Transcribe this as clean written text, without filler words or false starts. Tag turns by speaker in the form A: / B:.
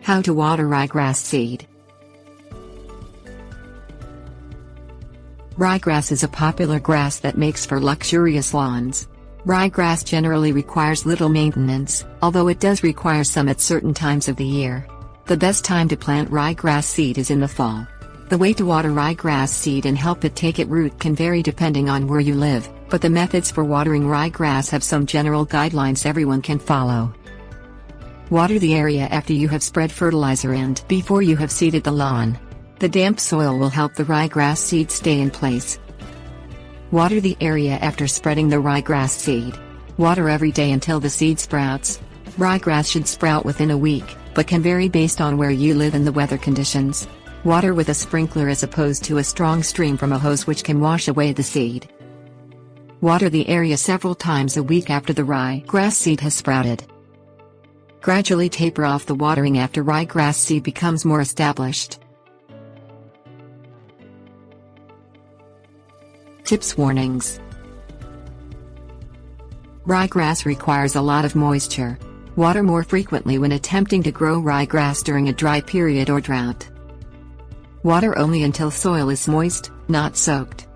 A: How to water ryegrass seed. Ryegrass is a popular grass that makes for luxurious lawns. Ryegrass generally requires little maintenance, although it does require some at certain times of the year. The best time to plant ryegrass seed is in the fall. The way to water ryegrass seed and help it take its root can vary depending on where you live, but the methods for watering ryegrass have some general guidelines everyone can follow. Water the area after you have spread fertilizer and before you have seeded the lawn. The damp soil will help the ryegrass seed stay in place. Water the area after spreading the ryegrass seed. Water every day until the seed sprouts. Ryegrass should sprout within a week, but can vary based on where you live and the weather conditions. Water with a sprinkler as opposed to a strong stream from a hose, which can wash away the seed. Water the area several times a week after the ryegrass seed has sprouted. Gradually taper off the watering after ryegrass seed becomes more established. Tips. Warnings. Ryegrass requires a lot of moisture. Water more frequently when attempting to grow ryegrass during a dry period or drought. Water only until soil is moist, not soaked.